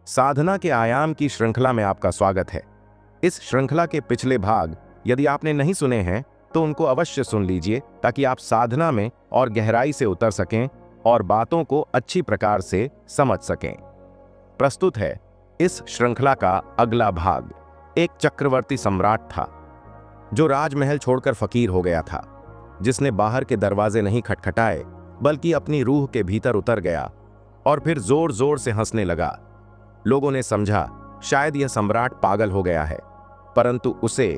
साधना के आयाम की श्रृंखला में आपका स्वागत है। इस श्रृंखला के पिछले भाग यदि आपने नहीं सुने हैं तो उनको अवश्य सुन लीजिए ताकि आप साधना में और गहराई से उतर सकें और बातों को अच्छी प्रकार से समझ सकें। प्रस्तुत है इस श्रृंखला का अगला भाग। एक चक्रवर्ती सम्राट था जो राजमहल छोड़कर फकीर हो गया था, जिसने बाहर के दरवाजे नहीं खटखटाए बल्कि अपनी रूह के भीतर उतर गया और फिर जोर जोर से हंसने लगा। लोगों ने समझा शायद यह सम्राट पागल हो गया है, परंतु उसे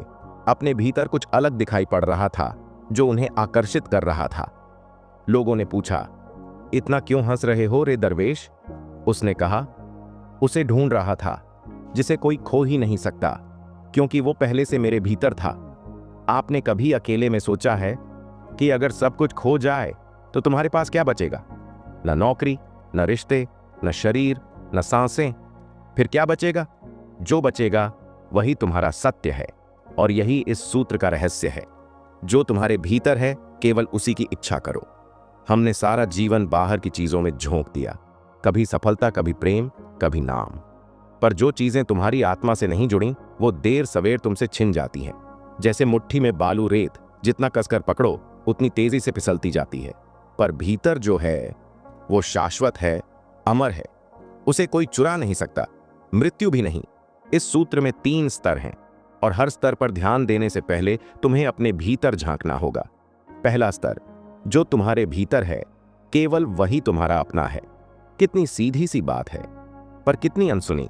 अपने भीतर कुछ अलग दिखाई पड़ रहा था जो उन्हें आकर्षित कर रहा था। लोगों ने पूछा, इतना क्यों हंस रहे हो रे दरवेश? उसने कहा, उसे ढूंढ रहा था जिसे कोई खो ही नहीं सकता, क्योंकि वो पहले से मेरे भीतर था। आपने कभी अकेले में सोचा है कि अगर सब कुछ खो जाए तो तुम्हारे पास क्या बचेगा? न नौकरी, न रिश्ते, न शरीर, न सांसें। फिर क्या बचेगा? जो बचेगा वही तुम्हारा सत्य है, और यही इस सूत्र का रहस्य है। जो तुम्हारे भीतर है केवल उसी की इच्छा करो। हमने सारा जीवन बाहर की चीजों में झोंक दिया, कभी सफलता, कभी प्रेम, कभी नाम। पर जो चीजें तुम्हारी आत्मा से नहीं जुड़ी वो देर सवेर तुमसे छिन जाती हैं। जैसे मुट्ठी में बालू रेत, जितना कसकर पकड़ो उतनी तेजी से फिसलती जाती है। पर भीतर जो है वो शाश्वत है, अमर है, उसे कोई चुरा नहीं सकता, मृत्यु भी नहीं। इस सूत्र में 3 स्तर हैं और हर स्तर पर ध्यान देने से पहले तुम्हें अपने भीतर झांकना होगा। पहला स्तर, जो तुम्हारे भीतर है केवल वही तुम्हारा अपना है। कितनी सीधी सी बात है, पर कितनी अनसुनी,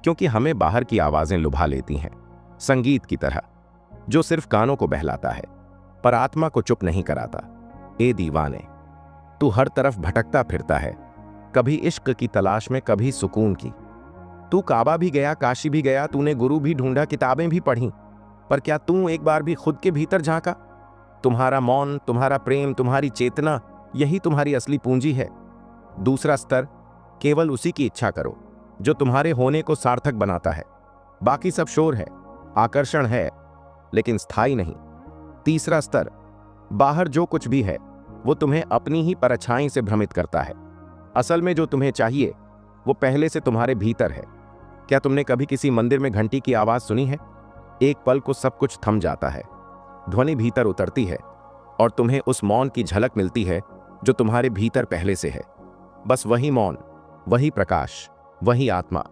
क्योंकि हमें बाहर की आवाजें लुभा लेती हैं, संगीत की तरह जो सिर्फ कानों को बहलाता है पर आत्मा को चुप नहीं कराता। ए दीवाने, तू हर तरफ भटकता फिरता है, कभी इश्क की तलाश में, कभी सुकून की। तू काबा भी गया, काशी भी गया, तूने गुरु भी ढूंढा, किताबें भी पढ़ी, पर क्या तू एक बार भी खुद के भीतर झांका? तुम्हारा मौन, तुम्हारा प्रेम, तुम्हारी चेतना, यही तुम्हारी असली पूंजी है। दूसरा स्तर, केवल उसी की इच्छा करो जो तुम्हारे होने को सार्थक बनाता है। बाकी सब शोर है, आकर्षण है, लेकिन स्थायी नहीं। तीसरा स्तर, बाहर जो कुछ भी है वो तुम्हें अपनी ही परछाई से भ्रमित करता है। असल में जो तुम्हें चाहिए वो पहले से तुम्हारे भीतर है। क्या तुमने कभी किसी मंदिर में घंटी की आवाज सुनी है? एक पल को सब कुछ थम जाता है, ध्वनि भीतर उतरती है और तुम्हें उस मौन की झलक मिलती है जो तुम्हारे भीतर पहले से है। बस वही मौन, वही प्रकाश, वही आत्मा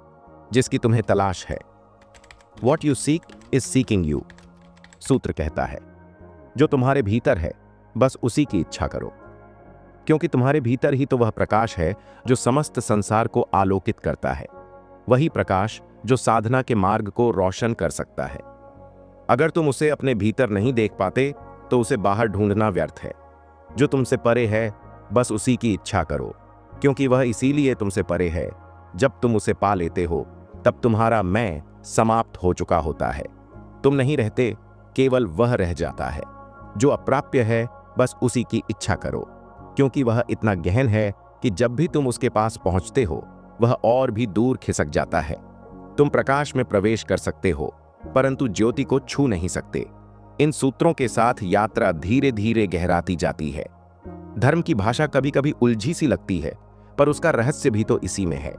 जिसकी तुम्हें तलाश है। What you seek is seeking you, सूत्र कहता है। जो तुम्हारे भीतर है बस उसी की इच्छा करो, क्योंकि तुम्हारे भीतर ही तो वह प्रकाश है जो समस्त संसार को आलोकित करता है। वही प्रकाश जो साधना के मार्ग को रोशन कर सकता है। अगर तुम उसे अपने भीतर नहीं देख पाते तो उसे बाहर ढूंढना व्यर्थ है। जो तुमसे परे है बस उसी की इच्छा करो, क्योंकि वह इसीलिए तुमसे परे है। जब तुम उसे पा लेते हो तब तुम्हारा मैं समाप्त हो चुका होता है। तुम नहीं रहते, केवल वह रह जाता है। जो अप्राप्य है बस उसी की इच्छा करो, क्योंकि वह इतना गहन है कि जब भी तुम उसके पास पहुंचते हो वह और भी दूर खिसक जाता है। तुम प्रकाश में प्रवेश कर सकते हो परंतु ज्योति को छू नहीं सकते। इन सूत्रों के साथ यात्रा धीरे धीरे गहराती जाती है। धर्म की भाषा कभी कभी उलझी सी लगती है, पर उसका रहस्य भी तो इसी में है,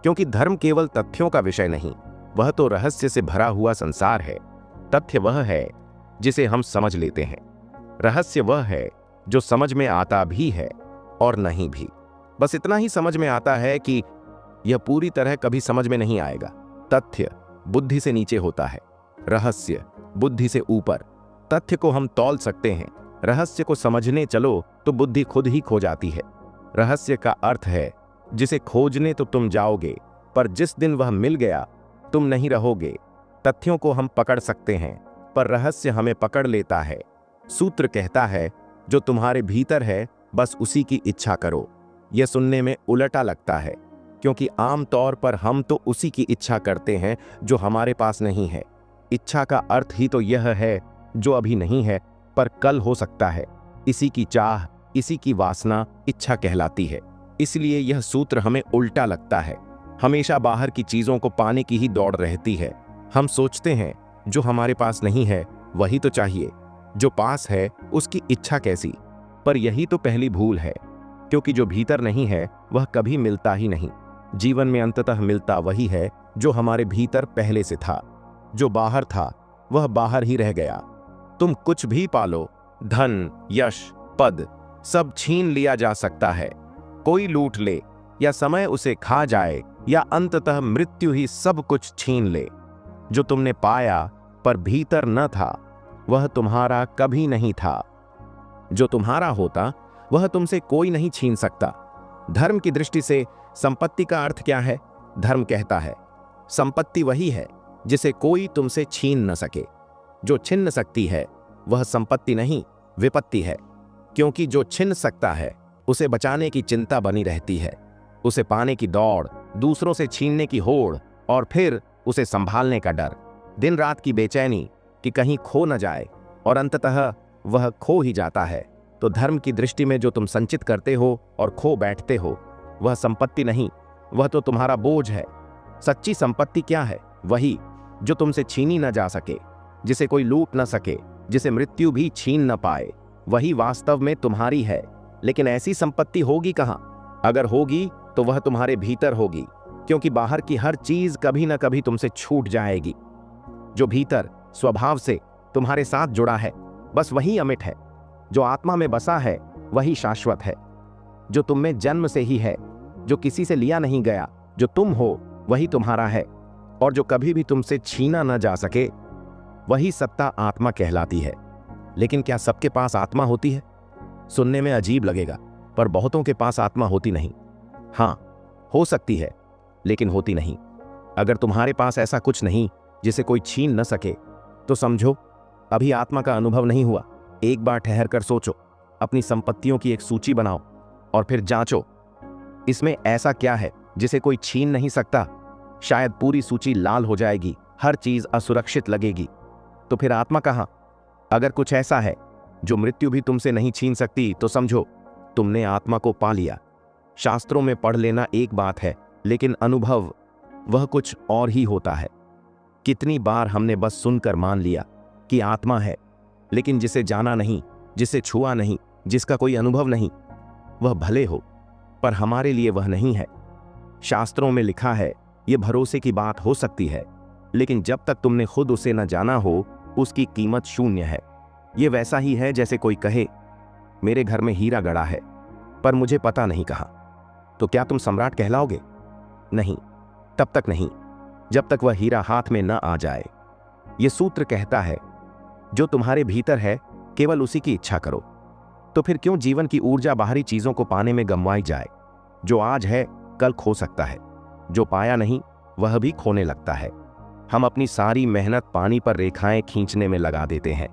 क्योंकि धर्म केवल तथ्यों का विषय नहीं, वह तो रहस्य से भरा हुआ संसार है। तथ्य वह है जिसे हम समझ लेते हैं, रहस्य वह है जो समझ में आता भी है और नहीं भी। बस इतना ही समझ में आता है कि यह पूरी तरह कभी समझ में नहीं आएगा। तथ्य बुद्धि से नीचे होता है, रहस्य बुद्धि से ऊपर। तथ्य को हम तौल सकते हैं, रहस्य को समझने चलो तो बुद्धि खुद ही खो जाती है। रहस्य का अर्थ है जिसे खोजने तो तुम जाओगे, पर जिस दिन वह मिल गया तुम नहीं रहोगे। तथ्यों को हम पकड़ सकते हैं, पर रहस्य हमें पकड़ लेता है। सूत्र कहता है, जो तुम्हारे भीतर है बस उसी की इच्छा करो। यह सुनने में उलटा लगता है, क्योंकि आम तौर पर हम तो उसी की इच्छा करते हैं जो हमारे पास नहीं है। इच्छा का अर्थ ही तो यह है जो अभी नहीं है पर कल हो सकता है। इसी की चाह, इसी की वासना इच्छा कहलाती है। इसलिए यह सूत्र हमें उल्टा लगता है। हमेशा बाहर की चीजों को पाने की ही दौड़ रहती है। हम सोचते हैं जो हमारे पास नहीं है वही तो चाहिए, जो पास है उसकी इच्छा कैसी? पर यही तो पहली भूल है, क्योंकि जो भीतर नहीं है वह कभी मिलता ही नहीं। जीवन में अंततः मिलता वही है जो हमारे भीतर पहले से था। जो बाहर था वह बाहर ही रह गया। तुम कुछ भी पालो, धन, यश, पद, सब छीन लिया जा सकता है। कोई लूट ले या समय उसे खा जाए या अंततः मृत्यु ही सब कुछ छीन ले। जो तुमने पाया पर भीतर न था वह तुम्हारा कभी नहीं था। जो तुम्हारा होता वह तुमसे कोई नहीं छीन सकता। धर्म की दृष्टि से संपत्ति का अर्थ क्या है? धर्म कहता है संपत्ति वही है जिसे कोई तुमसे छीन न सके। जो छिन्न सकती है वह संपत्ति नहीं, विपत्ति है। क्योंकि जो छिन सकता है उसे बचाने की चिंता बनी रहती है, उसे पाने की दौड़, दूसरों से छीनने की होड़ और फिर उसे संभालने का डर, दिन रात की बेचैनी कि कहीं खो न जाए, और अंततः वह खो ही जाता है। तो धर्म की दृष्टि में जो तुम संचित करते हो और खो बैठते हो वह संपत्ति नहीं, वह तो तुम्हारा बोझ है। सच्ची संपत्ति क्या है? वही जो तुमसे छीनी न जा सके, जिसे कोई लूट न सके, जिसे मृत्यु भी छीन न पाए, वही वास्तव में तुम्हारी है। लेकिन ऐसी संपत्ति होगी कहाँ? अगर होगी तो वह तुम्हारे भीतर होगी, क्योंकि बाहर की हर चीज कभी न कभी तुमसे छूट जाएगी। जो भीतर स्वभाव से तुम्हारे साथ जुड़ा है बस वही अमिट है। जो आत्मा में बसा है वही शाश्वत है। जो तुम में जन्म से ही है, जो किसी से लिया नहीं गया, जो तुम हो वही तुम्हारा है, और जो कभी भी तुमसे छीना न जा सके वही सत्ता आत्मा कहलाती है। लेकिन क्या सबके पास आत्मा होती है? सुनने में अजीब लगेगा, पर बहुतों के पास आत्मा होती नहीं। हाँ, हो सकती है, लेकिन होती नहीं। अगर तुम्हारे पास ऐसा कुछ नहीं जिसे कोई छीन न सके तो समझो अभी आत्मा का अनुभव नहीं हुआ। एक बार ठहर कर सोचो, अपनी संपत्तियों की एक सूची बनाओ और फिर जांचो इसमें ऐसा क्या है जिसे कोई छीन नहीं सकता। शायद पूरी सूची लाल हो जाएगी, हर चीज असुरक्षित लगेगी। तो फिर आत्मा कहाँ? अगर कुछ ऐसा है जो मृत्यु भी तुमसे नहीं छीन सकती तो समझो तुमने आत्मा को पा लिया। शास्त्रों में पढ़ लेना एक बात है, लेकिन अनुभव वह कुछ और ही होता है। कितनी बार हमने बस सुनकर मान लिया कि आत्मा है, लेकिन जिसे जाना नहीं, जिसे छुआ नहीं, जिसका कोई अनुभव नहीं, वह भले हो पर हमारे लिए वह नहीं है। शास्त्रों में लिखा है यह भरोसे की बात हो सकती है, लेकिन जब तक तुमने खुद उसे न जाना हो उसकी कीमत शून्य है। यह वैसा ही है जैसे कोई कहे मेरे घर में हीरा गड़ा है पर मुझे पता नहीं कहाँ। तो क्या तुम सम्राट कहलाओगे? नहीं, तब तक नहीं जब तक वह हीरा हाथ में न आ जाए। यह सूत्र कहता है जो तुम्हारे भीतर है केवल उसी की इच्छा करो। तो फिर क्यों जीवन की ऊर्जा बाहरी चीजों को पाने में गंवाई जाए? जो आज है कल खो सकता है, जो पाया नहीं वह भी खोने लगता है। हम अपनी सारी मेहनत पानी पर रेखाएं खींचने में लगा देते हैं।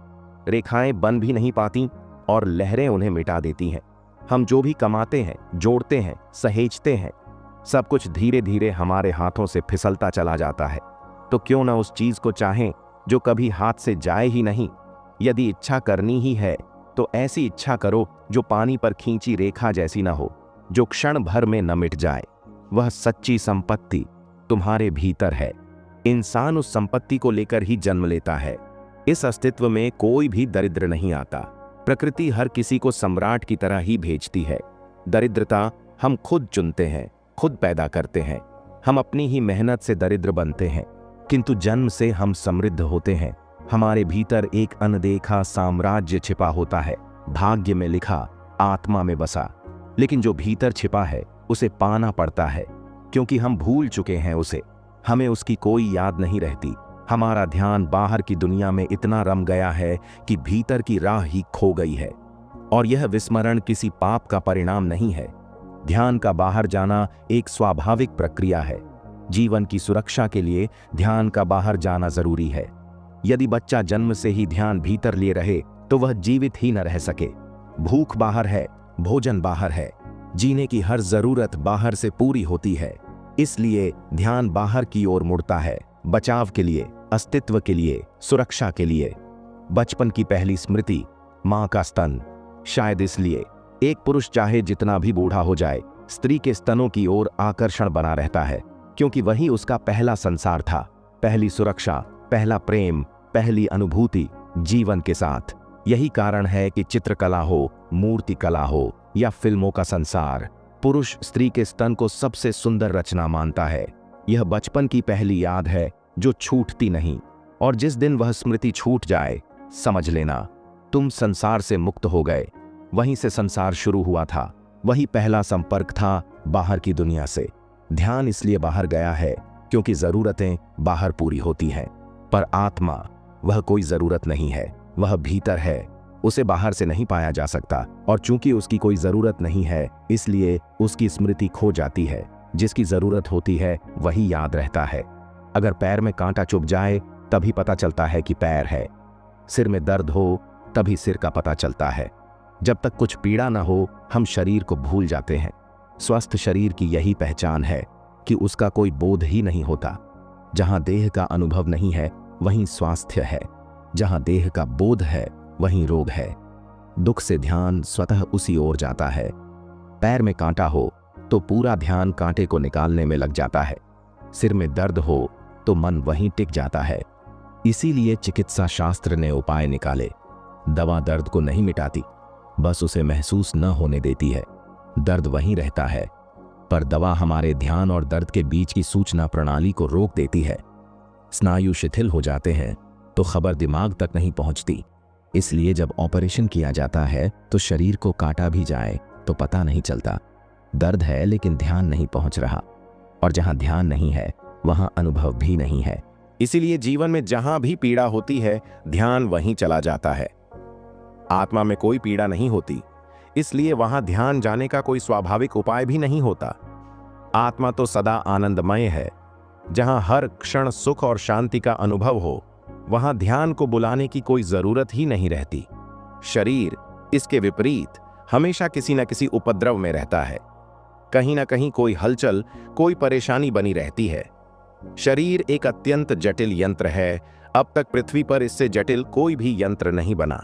रेखाएं बन भी नहीं पाती और लहरें उन्हें मिटा देती हैं। हम जो भी कमाते हैं, जोड़ते हैं, सहेजते हैं, सब कुछ धीरे धीरे हमारे हाथों से फिसलता चला जाता है। तो क्यों ना उस चीज को चाहें जो कभी हाथ से जाए ही नहीं। यदि इच्छा करनी ही है तो ऐसी इच्छा करो जो पानी पर खींची रेखा जैसी ना हो, जो क्षण भर में न मिट जाए। वह सच्ची संपत्ति तुम्हारे भीतर है। इंसान उस संपत्ति को लेकर ही जन्म लेता है। इस अस्तित्व में कोई भी दरिद्र नहीं आता। प्रकृति हर किसी को सम्राट की तरह ही भेजती है। दरिद्रता हम खुद चुनते हैं, खुद पैदा करते हैं। हम अपनी ही मेहनत से दरिद्र बनते हैं, किंतु जन्म से हम समृद्ध होते हैं। हमारे भीतर एक अनदेखा साम्राज्य छिपा होता है, भाग्य में लिखा, आत्मा में बसा। लेकिन जो भीतर छिपा है उसे पाना पड़ता है, क्योंकि हम भूल चुके हैं उसे। हमें उसकी कोई याद नहीं रहती। हमारा ध्यान बाहर की दुनिया में इतना रम गया है कि भीतर की राह ही खो गई है। और यह विस्मरण किसी पाप का परिणाम नहीं है। ध्यान का बाहर जाना एक स्वाभाविक प्रक्रिया है। जीवन की सुरक्षा के लिए ध्यान का बाहर जाना जरूरी है। यदि बच्चा जन्म से ही ध्यान भीतर लिए रहे तो वह जीवित ही न रह सके। भूख बाहर है, भोजन बाहर है, जीने की हर जरूरत बाहर से पूरी होती है। इसलिए ध्यान बाहर की ओर मुड़ता है, बचाव के लिए, अस्तित्व के लिए, सुरक्षा के लिए। बचपन की पहली स्मृति, मां का स्तन। शायद इसलिए एक पुरुष चाहे जितना भी बूढ़ा हो जाए, स्त्री के स्तनों की ओर आकर्षण बना रहता है, क्योंकि वही उसका पहला संसार था, पहली सुरक्षा, पहला प्रेम, पहली अनुभूति जीवन के साथ। यही कारण है कि चित्रकला हो, मूर्ति कला हो या फिल्मों का संसार, पुरुष स्त्री के स्तन को सबसे सुंदर रचना मानता है। यह बचपन की पहली याद है जो छूटती नहीं, और जिस दिन वह स्मृति छूट जाए, समझ लेना तुम संसार से मुक्त हो गए। वहीं से संसार शुरू हुआ था, वही पहला संपर्क था बाहर की दुनिया से। ध्यान इसलिए बाहर गया है क्योंकि जरूरतें बाहर पूरी होती हैं, पर आत्मा वह कोई जरूरत नहीं है, वह भीतर है। उसे बाहर से नहीं पाया जा सकता, और चूंकि उसकी कोई जरूरत नहीं है इसलिए उसकी स्मृति खो जाती है। जिसकी जरूरत होती है वही याद रहता है। अगर पैर में कांटा चुभ जाए तभी पता चलता है कि पैर है। सिर में दर्द हो तभी सिर का पता चलता है। जब तक कुछ पीड़ा ना हो हम शरीर को भूल जाते हैं। स्वस्थ शरीर की यही पहचान है कि उसका कोई बोध ही नहीं होता। जहां देह का अनुभव नहीं है वहीं स्वास्थ्य है, जहां देह का बोध है वहीं रोग है। दुख से ध्यान स्वतः उसी ओर जाता है। पैर में कांटा हो तो पूरा ध्यान कांटे को निकालने में लग जाता है। सिर में दर्द हो तो मन वहीं टिक जाता है। इसीलिए चिकित्सा शास्त्र ने उपाय निकाले। दवा दर्द को नहीं मिटाती, बस उसे महसूस न होने देती है। दर्द वहीं रहता है, पर दवा हमारे ध्यान और दर्द के बीच की सूचना प्रणाली को रोक देती है। स्नायु शिथिल हो जाते हैं तो खबर दिमाग तक नहीं पहुंचती। इसलिए जब ऑपरेशन किया जाता है तो शरीर को काटा भी जाए तो पता नहीं चलता। दर्द है लेकिन ध्यान नहीं पहुंच रहा, और जहां ध्यान नहीं है वहां अनुभव भी नहीं है। इसीलिए जीवन में जहां भी पीड़ा होती है ध्यान वहीं चला जाता है। आत्मा में कोई पीड़ा नहीं होती, इसलिए वहां ध्यान जाने का कोई स्वाभाविक उपाय भी नहीं होता। आत्मा तो सदा आनंदमय है। जहां हर क्षण सुख और शांति का अनुभव हो वहां ध्यान को बुलाने की कोई जरूरत ही नहीं रहती। शरीर इसके विपरीत हमेशा किसी न किसी उपद्रव में रहता है। कहीं ना कहीं कोई हलचल, कोई परेशानी बनी रहती है। शरीर एक अत्यंत जटिल यंत्र है। अब तक पृथ्वी पर इससे जटिल कोई भी यंत्र नहीं बना।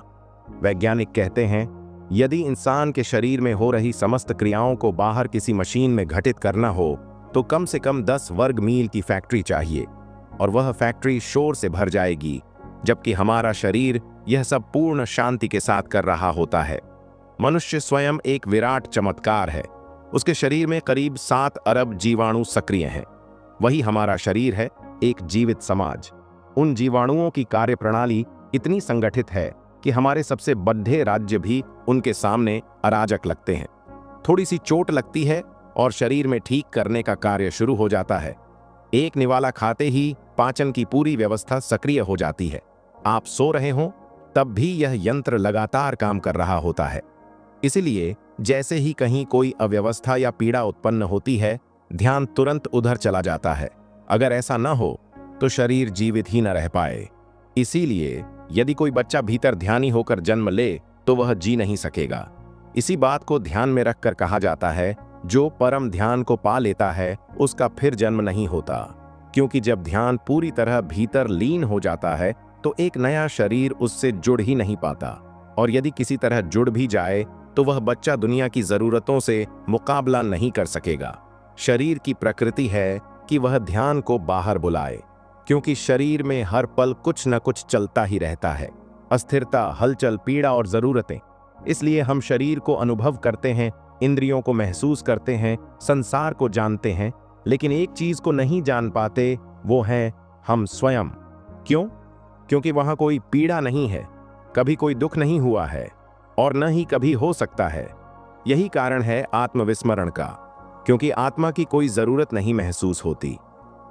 वैज्ञानिक कहते हैं यदि इंसान के शरीर में हो रही समस्त क्रियाओं को बाहर किसी मशीन में घटित करना हो तो कम से कम 10 वर्ग मील की फैक्ट्री चाहिए, और वह फैक्ट्री शोर से भर जाएगी। जबकि हमारा शरीर यह सब पूर्ण शांति के साथ कर रहा होता है। मनुष्य स्वयं एक विराट चमत्कार है। उसके शरीर में करीब 7 अरब जीवाणु सक्रिय हैं। वही हमारा शरीर है, एक जीवित समाज। उन जीवाणुओं की कार्यप्रणाली इतनी संगठित है कि हमारे सबसे बड़े राज्य भी उनके सामने अराजक लगते हैं। थोड़ी सी चोट लगती है और शरीर में ठीक करने का कार्य शुरू हो जाता है। एक निवाला खाते ही पाचन की पूरी व्यवस्था सक्रिय हो जाती है। आप सो रहे हों तब भी यह यंत्र लगातार काम कर रहा होता है। इसलिए जैसे ही कहीं कोई अव्यवस्था या पीड़ा उत्पन्न होती है ध्यान तुरंत उधर चला जाता है। अगर ऐसा न हो तो शरीर जीवित ही न रह पाए। इसीलिए यदि कोई बच्चा भीतर ध्यानी होकर जन्म ले तो वह जी नहीं सकेगा। इसी बात को ध्यान में रखकर कहा जाता है जो परम ध्यान को पा लेता है उसका फिर जन्म नहीं होता। क्योंकि जब ध्यान पूरी तरह भीतर लीन हो जाता है तो एक नया शरीर उससे जुड़ ही नहीं पाता, और यदि किसी तरह जुड़ भी जाए तो वह बच्चा दुनिया की जरूरतों से मुकाबला नहीं कर सकेगा। शरीर की प्रकृति है कि वह ध्यान को बाहर बुलाए, क्योंकि शरीर में हर पल कुछ न कुछ चलता ही रहता है। अस्थिरता, हलचल, पीड़ा और जरूरतें। इसलिए हम शरीर को अनुभव करते हैं, इंद्रियों को महसूस करते हैं, संसार को जानते हैं, लेकिन एक चीज को नहीं जान पाते, वो है हम स्वयं। क्यों? क्योंकि वहां कोई पीड़ा नहीं है, कभी कोई दुख नहीं हुआ है और न ही कभी हो सकता है। यही कारण है आत्मविस्मरण का, क्योंकि आत्मा की कोई जरूरत नहीं महसूस होती,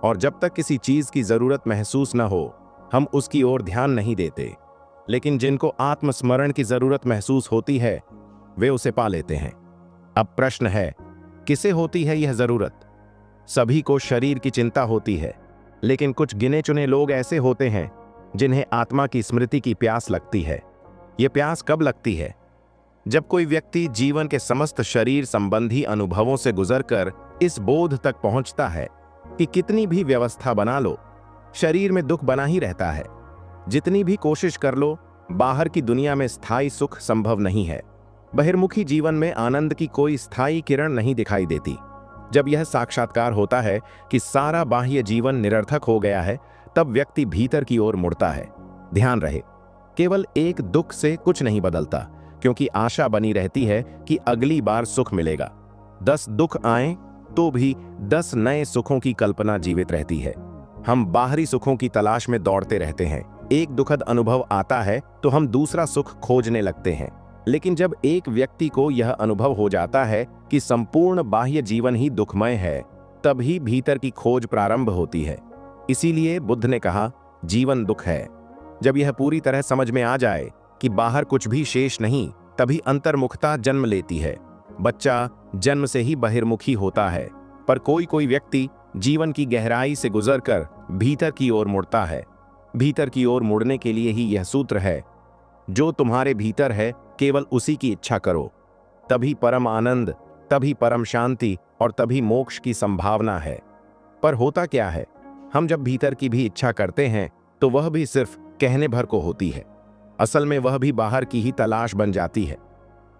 और जब तक किसी चीज की जरूरत महसूस न हो हम उसकी ओर ध्यान नहीं देते। लेकिन जिनको आत्मस्मरण की जरूरत महसूस होती है वे उसे पा लेते हैं। अब प्रश्न है, किसे होती है यह जरूरत? सभी को शरीर की चिंता होती है, लेकिन कुछ गिने चुने लोग ऐसे होते हैं जिन्हें आत्मा की स्मृति की प्यास लगती है। यह प्यास कब लगती है? जब कोई व्यक्ति जीवन के समस्त शरीर संबंधी अनुभवों से गुजरकर इस बोध तक पहुंचता है कि कितनी भी व्यवस्था बना लो, शरीर में दुख बना ही रहता है। जितनी भी कोशिश कर लो, बाहर की दुनिया में स्थायी सुख संभव नहीं है। बहिर्मुखी जीवन में आनंद की कोई स्थायी किरण नहीं दिखाई देती। जब यह साक्षात्कार होता है कि सारा बाह्य जीवन निरर्थक हो गया है, तब व्यक्ति भीतर की ओर मुड़ता है। ध्यान रहे, केवल एक दुख से कुछ नहीं बदलता, क्योंकि आशा बनी रहती है कि अगली बार सुख मिलेगा। 10 दुख आए तो भी 10 नए सुखों की कल्पना जीवित रहती है। हम बाहरी सुखों की तलाश में दौड़ते रहते हैं। एक दुखद अनुभव आता है तो हम दूसरा सुख खोजने लगते हैं। लेकिन जब एक व्यक्ति को यह अनुभव हो जाता है कि संपूर्ण बाह्य जीवन ही दुखमय है, तभी भीतर की खोज प्रारंभ होती है। इसीलिए बुद्ध ने कहा, जीवन दुख है। जब यह पूरी तरह समझ में आ जाए कि बाहर कुछ भी शेष नहीं, तभी अंतर्मुखता जन्म लेती है। बच्चा जन्म से ही बहिर्मुखी होता है, पर कोई कोई व्यक्ति जीवन की गहराई से गुजरकर भीतर की ओर मुड़ता है। भीतर की ओर मुड़ने के लिए ही यह सूत्र है, जो तुम्हारे भीतर है केवल उसी की इच्छा करो, तभी परम आनंद, तभी परम शांति और तभी मोक्ष की संभावना है। पर होता क्या है, हम जब भीतर की भी इच्छा करते हैं तो वह भी सिर्फ कहने भर को होती है। असल में वह भी बाहर की ही तलाश बन जाती है।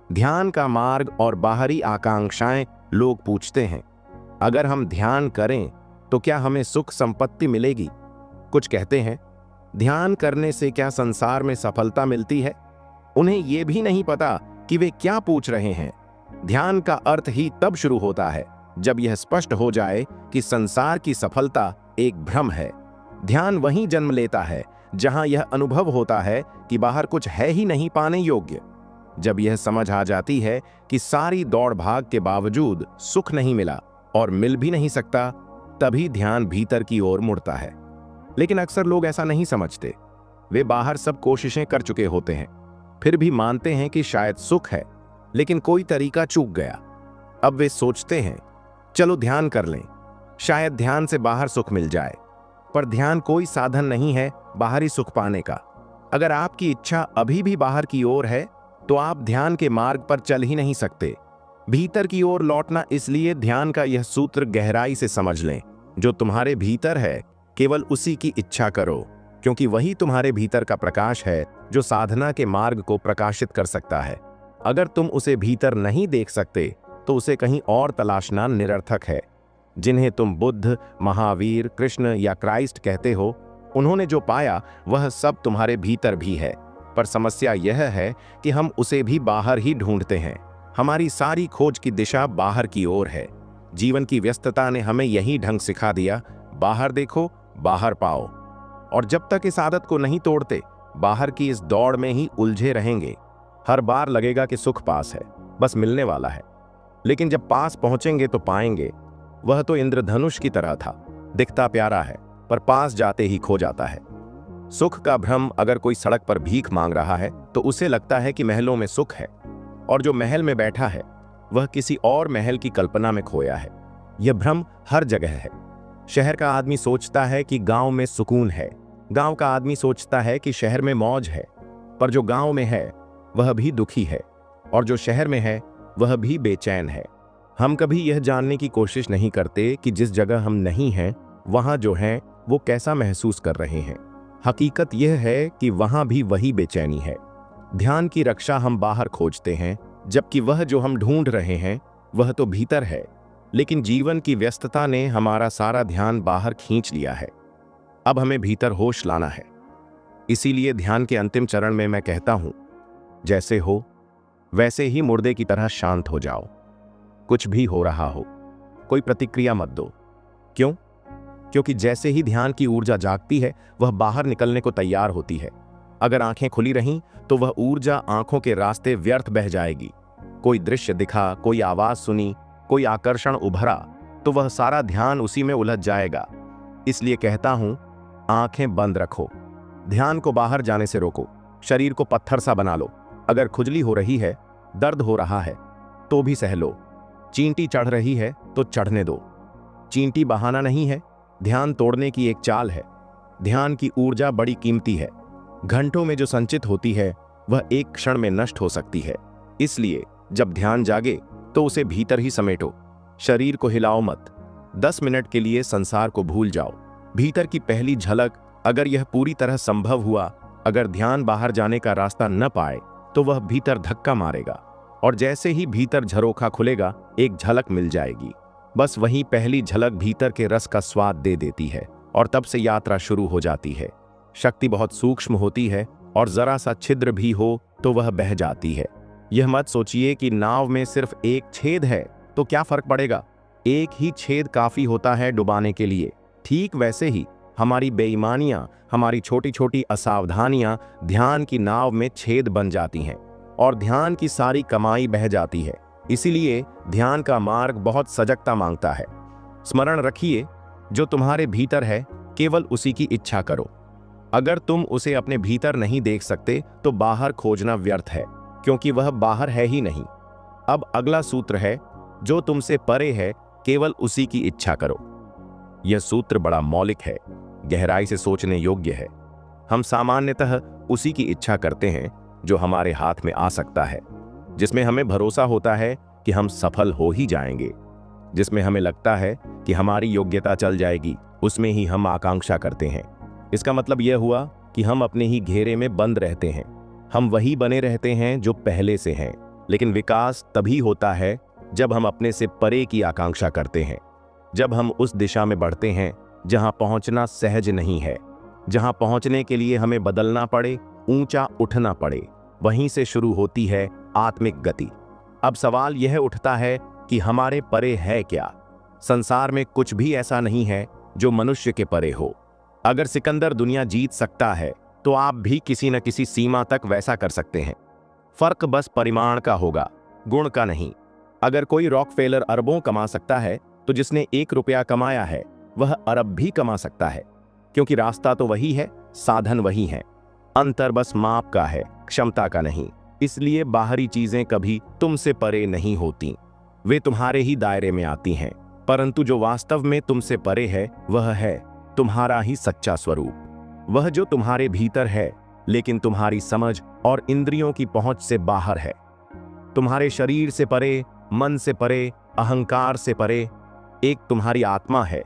ध्यान का मार्ग और बाहरी आकांक्षाएं लोग पूछते हैं, अगर हम ध्यान करें तो क्या हमें सुख संपत्ति मिलेगी? कुछ कहते हैं, ध्यान करने से क्या संसार में सफलता मिलती है? उन्हें यह भी नहीं पता कि वे क्या पूछ रहे हैं। ध्यान का अर्थ ही तब शुरू होता है जब यह स्पष्ट हो जाए कि संसार की सफलता एक भ्रम है। ध्यान वहीं जन्म लेता है जहां यह अनुभव होता है कि बाहर कुछ है ही नहीं पाने योग्य। जब यह समझ आ जाती है कि सारी दौड़ भाग के बावजूद सुख नहीं मिला और मिल भी नहीं सकता, तभी ध्यान भीतर की ओर मुड़ता है। लेकिन अक्सर लोग ऐसा नहीं समझते। वे बाहर सब कोशिशें कर चुके होते हैं, फिर भी मानते हैं कि शायद सुख है, लेकिन कोई तरीका चूक गया। अब वे सोचते हैं, चलो ध्यान कर लें, शायद ध्यान से बाहर सुख मिल जाए। पर ध्यान कोई साधन नहीं है बाहरी सुख पाने का। अगर आपकी इच्छा अभी भी बाहर की ओर है तो आप ध्यान के मार्ग पर चल ही नहीं सकते। भीतर की ओर लौटना, इसलिए ध्यान का यह सूत्र गहराई से समझ लें, जो तुम्हारे भीतर है केवल उसी की इच्छा करो, क्योंकि वही तुम्हारे भीतर का प्रकाश है जो साधना के मार्ग को प्रकाशित कर सकता है। अगर तुम उसे भीतर नहीं देख सकते तो उसे कहीं और तलाशना निरर्थक है। जिन्हें तुम बुद्ध, महावीर, कृष्ण या क्राइस्ट कहते हो, उन्होंने जो पाया वह सब तुम्हारे भीतर भी है। पर समस्या यह है कि हम उसे भी बाहर ही ढूंढते हैं। हमारी सारी खोज की दिशा बाहर की ओर है। जीवन की व्यस्तता ने हमें यही ढंग सिखा दिया, बाहर देखो, बाहर पाओ। और जब तक इस आदत को नहीं तोड़ते, बाहर की इस दौड़ में ही उलझे रहेंगे। हर बार लगेगा कि सुख पास है, बस मिलने वाला है। लेकिन जब पास पहुंचेंगे तो पाएंगे, वह तो इंद्रधनुष की तरह था, दिखता प्यारा है पर पास जाते ही खो जाता है। सुख का भ्रम, अगर कोई सड़क पर भीख मांग रहा है तो उसे लगता है कि महलों में सुख है, और जो महल में बैठा है वह किसी और महल की कल्पना में खोया है। यह भ्रम हर जगह है। शहर का आदमी सोचता है कि गांव में सुकून है, गांव का आदमी सोचता है कि शहर में मौज है, पर जो गांव में है वह भी दुखी है, और जो शहर में है वह भी बेचैन है। हम कभी यह जानने की कोशिश नहीं करते कि जिस जगह हम नहीं हैं, वहां जो हैं वो कैसा महसूस कर रहे हैं। हकीकत यह है कि वहां भी वही बेचैनी है। ध्यान की रक्षा हम बाहर खोजते हैं, जबकि वह जो हम ढूंढ रहे हैं वह तो भीतर है। लेकिन जीवन की व्यस्तता ने हमारा सारा ध्यान बाहर खींच लिया है। अब हमें भीतर होश लाना है। इसीलिए ध्यान के अंतिम चरण में मैं कहता हूं, जैसे हो वैसे ही मुर्दे की तरह शांत हो जाओ। कुछ भी हो रहा हो, कोई प्रतिक्रिया मत दो। क्यों? क्योंकि जैसे ही ध्यान की ऊर्जा जागती है, वह बाहर निकलने को तैयार होती है। अगर आंखें खुली रहीं तो वह ऊर्जा आंखों के रास्ते व्यर्थ बह जाएगी। कोई दृश्य दिखा, कोई आवाज सुनी, कोई आकर्षण उभरा, तो वह सारा ध्यान उसी में उलझ जाएगा। इसलिए कहता हूं, आंखें बंद रखो, ध्यान को बाहर जाने से रोको, शरीर को पत्थर सा बना लो। अगर खुजली हो रही है, दर्द हो रहा है, तो भी सह लो। चींटी चढ़ रही है तो चढ़ने दो। चींटी बहाना नहीं है, ध्यान तोड़ने की एक चाल है। ध्यान की ऊर्जा बड़ी कीमती है। घंटों में जो संचित होती है वह एक क्षण में नष्ट हो सकती है। इसलिए जब ध्यान जागे तो उसे भीतर ही समेटो। शरीर को हिलाओ मत। 10 मिनट के लिए संसार को भूल जाओ। भीतर की पहली झलक, अगर यह पूरी तरह संभव हुआ, अगर ध्यान बाहर जाने का रास्ता न पाए तो वह भीतर धक्का मारेगा, और जैसे ही भीतर झरोखा खुलेगा एक झलक मिल जाएगी। बस वही पहली झलक भीतर के रस का स्वाद दे देती है, और तब से यात्रा शुरू हो जाती है। शक्ति बहुत सूक्ष्म होती है, और जरा सा छिद्र भी हो तो वह बह जाती है। यह मत सोचिए कि नाव में सिर्फ एक छेद है तो क्या फर्क पड़ेगा? एक ही छेद काफी होता है डुबाने के लिए। ठीक वैसे ही हमारी बेईमानियां, हमारी छोटी छोटी असावधानियां ध्यान की नाव में छेद बन जाती हैं और ध्यान की सारी कमाई बह जाती है। इसीलिए ध्यान का मार्ग बहुत सजगता मांगता है। स्मरण रखिए, जो तुम्हारे भीतर है केवल उसी की इच्छा करो। अगर तुम उसे अपने भीतर नहीं देख सकते तो बाहर खोजना व्यर्थ है, क्योंकि वह बाहर है ही नहीं। अब अगला सूत्र है, जो तुमसे परे है केवल उसी की इच्छा करो। यह सूत्र बड़ा मौलिक है, गहराई से सोचने योग्य है। हम सामान्यतः उसी की इच्छा करते हैं जो हमारे हाथ में आ सकता है, जिसमें हमें भरोसा होता है कि हम सफल हो ही जाएंगे, जिसमें हमें लगता है कि हमारी योग्यता चल जाएगी, उसमें ही हम आकांक्षा करते हैं। इसका मतलब यह हुआ कि हम अपने ही घेरे में बंद रहते हैं। हम वही बने रहते हैं जो पहले से हैं। लेकिन विकास तभी होता है जब हम अपने से परे की आकांक्षा करते हैं, जब हम उस दिशा में बढ़ते हैं जहां पहुंचना सहज नहीं है, जहां पहुंचने के लिए हमें बदलना पड़े, ऊंचा उठना पड़े। वहीं से शुरू होती है आत्मिक गति। अब सवाल यह उठता है कि हमारे परे है क्या? संसार में कुछ भी ऐसा नहीं है जो मनुष्य के परे हो। अगर सिकंदर दुनिया जीत सकता है तो आप भी किसी न किसी सीमा तक वैसा कर सकते हैं। फर्क बस परिमाण का होगा, गुण का नहीं। अगर कोई रॉकफेलर अरबों कमा सकता है तो जिसने 1 रुपया कमाया है वह अरब भी कमा सकता है, क्योंकि रास्ता तो वही है, साधन वही है। अंतर बस माप का है, क्षमता का नहीं। इसलिए बाहरी चीजें कभी तुमसे परे नहीं होती, वे तुम्हारे ही दायरे में आती हैं। परंतु जो वास्तव में तुमसे परे है वह है तुम्हारा ही सच्चा स्वरूप, वह जो तुम्हारे भीतर है लेकिन तुम्हारी समझ और इंद्रियों की पहुंच से बाहर है। तुम्हारे शरीर से परे, मन से परे, अहंकार से परे एक तुम्हारी आत्मा है।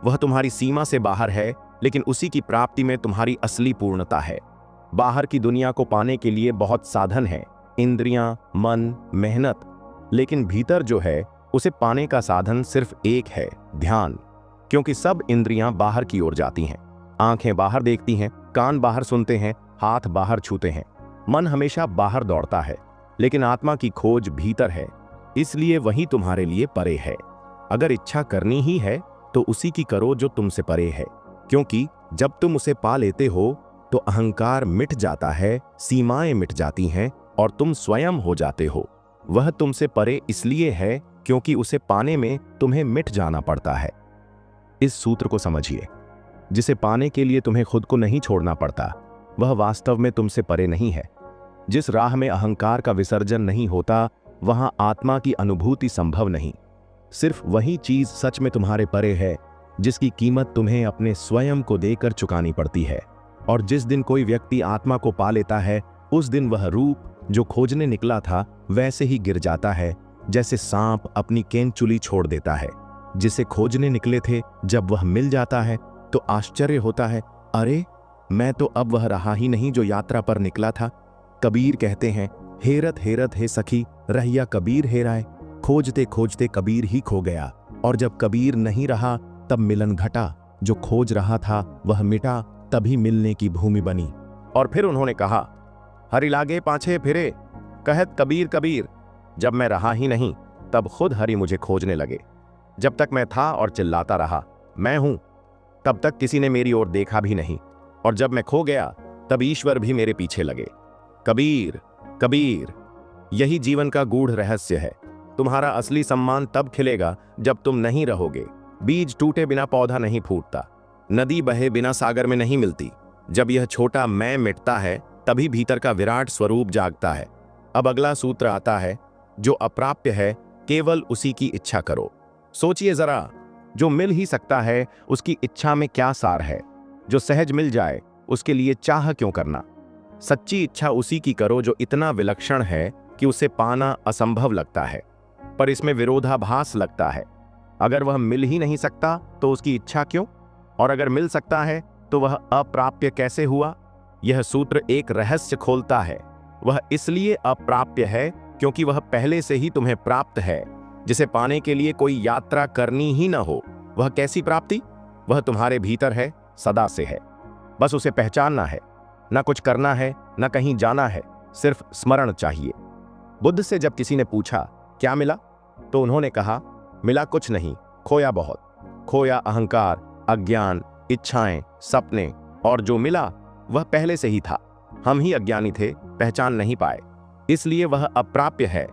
वह तुम्हारी सीमा से बाहर है, लेकिन उसी की प्राप्ति में तुम्हारी असली पूर्णता है। बाहर की दुनिया को पाने के लिए बहुत साधन है, इंद्रियां, मन, मेहनत, लेकिन भीतर जो है उसे पाने का साधन सिर्फ एक है, ध्यान। क्योंकि सब इंद्रियां बाहर की ओर जाती हैं, आंखें बाहर देखती हैं, कान बाहर सुनते हैं, हाथ बाहर छूते हैं, मन हमेशा बाहर दौड़ता है, लेकिन आत्मा की खोज भीतर है। इसलिए वही तुम्हारे लिए परे है। अगर इच्छा करनी ही है तो उसी की करो जो तुमसे परे है, क्योंकि जब तुम उसे पा लेते हो तो अहंकार मिट जाता है, सीमाएं मिट जाती हैं और तुम स्वयं हो जाते हो। वह तुमसे परे इसलिए है क्योंकि उसे पाने में तुम्हें मिट जाना पड़ता है। इस सूत्र को समझिए, जिसे पाने के लिए तुम्हें खुद को नहीं छोड़ना पड़ता, वह वास्तव में तुमसे परे नहीं है। जिस राह में अहंकार का विसर्जन नहीं होता, वहां आत्मा की अनुभूति संभव नहीं। सिर्फ वही चीज सच में तुम्हारे परे है जिसकी कीमत तुम्हें अपने स्वयं को देकर चुकानी पड़ती है। और जिस दिन कोई व्यक्ति आत्मा को पा लेता है, उस दिन वह रूप जो खोजने निकला था वैसे ही गिर जाता है, जैसे सांप अपनी केंचुली छोड़ देता है। जिसे खोजने निकले थे, जब वह मिल जाता है तो आश्चर्य होता है, अरे मैं तो अब वह रहा ही नहीं जो यात्रा पर निकला था। कबीर कहते हैं, हेरत हेरत हे सखी रहिया कबीर हेराए। खोजते खोजते कबीर ही खो गया, और जब कबीर नहीं रहा तब मिलन घटा। जो खोज रहा था वह मिटा, तभी मिलने की भूमि बनी। और फिर उन्होंने कहा, हरि लागे पाछे फिरे कहत कबीर कबीर। जब मैं रहा ही नहीं तब खुद हरि मुझे खोजने लगे। जब तक मैं था और चिल्लाता रहा मैं हूं, तब तक किसी ने मेरी ओर देखा भी नहीं, और जब मैं खो गया तब ईश्वर भी मेरे पीछे लगे। कबीर कबीर, यही जीवन का गूढ़ रहस्य है। तुम्हारा असली सम्मान तब खिलेगा जब तुम नहीं रहोगे। बीज टूटे बिना पौधा नहीं फूटता, नदी बहे बिना सागर में नहीं मिलती। जब यह छोटा मैं मिटता है तभी भीतर का विराट स्वरूप जागता है। अब अगला सूत्र आता है, जो अप्राप्य है केवल उसी की इच्छा करो। सोचिए जरा, जो मिल ही सकता है उसकी इच्छा में क्या सार है? जो सहज मिल जाए उसके लिए चाह क्यों करना? सच्ची इच्छा उसी की करो जो इतना विलक्षण है कि उसे पाना असंभव लगता है, पर इसमें विरोधाभास लगता है। अगर वह मिल ही नहीं सकता तो उसकी इच्छा क्यों? और अगर मिल सकता है तो वह अप्राप्य कैसे हुआ? यह सूत्र एक रहस्य खोलता है। वह इसलिए अप्राप्य है क्योंकि वह पहले से ही तुम्हें प्राप्त है, जिसे पाने के लिए कोई यात्रा करनी ही न हो। वह कैसी प्राप्ति? वह तुम्हारे भीतर है, सदा से है। बस उसे पहचानना है। न कुछ करना है, न कहीं जाना है, सिर्फ स्मरण चाहिए। बुद्ध से जब किसी ने पूछा क्या मिला, तो उन्होंने कहा, मिला कुछ नहीं, खोया बहुत। खोया अहंकार, अज्ञान, इच्छाएं, सपने, और जो मिला वह पहले से ही था। हम ही अज्ञानी थे, पहचान नहीं पाए। इसलिए वह अप्राप्य है,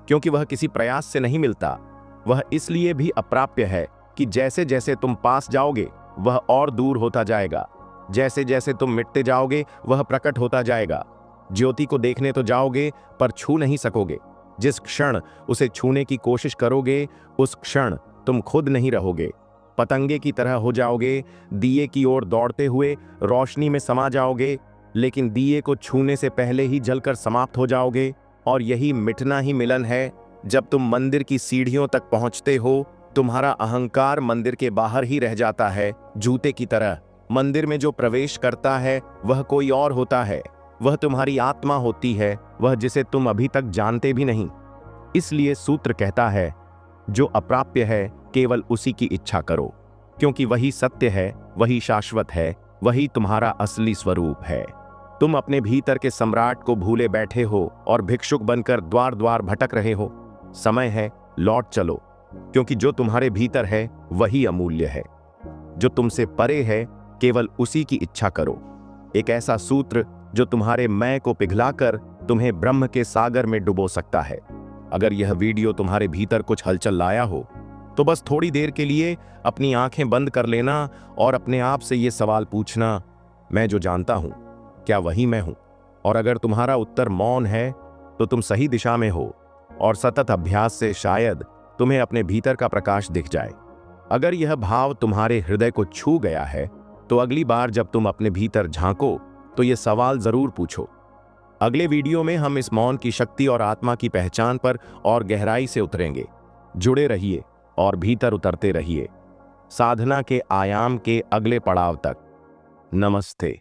क्योंकि वह किसी प्रयास से नहीं मिलता। वह इसलिए भी अप्राप्य है कि जैसे जैसे तुम पास जाओगे वह और दूर होता जाएगा। जैसे जैसे तुम मिटते जाओगे वह प्रकट होता जाएगा। ज्योति को देखने तो जाओगे पर छू नहीं सकोगे। जिस क्षण उसे छूने की कोशिश करोगे उस क्षण तुम खुद नहीं रहोगे। पतंगे की तरह हो जाओगे, दिए की ओर दौड़ते हुए रोशनी में समा जाओगे, लेकिन दिए को छूने से पहले ही जलकर समाप्त हो जाओगे। और यही मिटना ही मिलन है। जब तुम मंदिर की सीढ़ियों तक पहुंचते हो, तुम्हारा अहंकार मंदिर के बाहर ही रह जाता है, जूते की तरह। मंदिर में जो प्रवेश करता है वह कोई और होता है। वह तुम्हारी आत्मा होती है, वह जिसे तुम अभी तक जानते भी नहीं। इसलिए सूत्र कहता है, जो अप्राप्य है केवल उसी की इच्छा करो, क्योंकि वही सत्य है, वही शाश्वत है, वही तुम्हारा असली स्वरूप है। तुम अपने भीतर के सम्राट को भूले बैठे हो और भिक्षुक बनकर द्वार द्वार भटक रहे हो। समय है, लौट चलो, क्योंकि जो तुम्हारे भीतर है वही अमूल्य है। जो तुमसे परे है केवल उसी की इच्छा करो। एक ऐसा सूत्र जो तुम्हारे मैं को पिघलाकर तुम्हें ब्रह्म के सागर में डुबो सकता है। अगर यह वीडियो तुम्हारे भीतर कुछ हलचल लाया हो तो बस थोड़ी देर के लिए अपनी आंखें बंद कर लेना और अपने आप से ये सवाल पूछना, मैं जो जानता हूं क्या वही मैं हूं? और अगर तुम्हारा उत्तर मौन है तो तुम सही दिशा में हो, और सतत अभ्यास से शायद तुम्हें अपने भीतर का प्रकाश दिख जाए। अगर यह भाव तुम्हारे हृदय को छू गया है तो अगली बार जब तुम अपने भीतर झांको तो यह सवाल जरूर पूछो। अगले वीडियो में हम इस मौन की शक्ति और आत्मा की पहचान पर और गहराई से उतरेंगे। जुड़े रहिए और भीतर उतरते रहिए, साधना के आयाम के अगले पड़ाव तक। नमस्ते।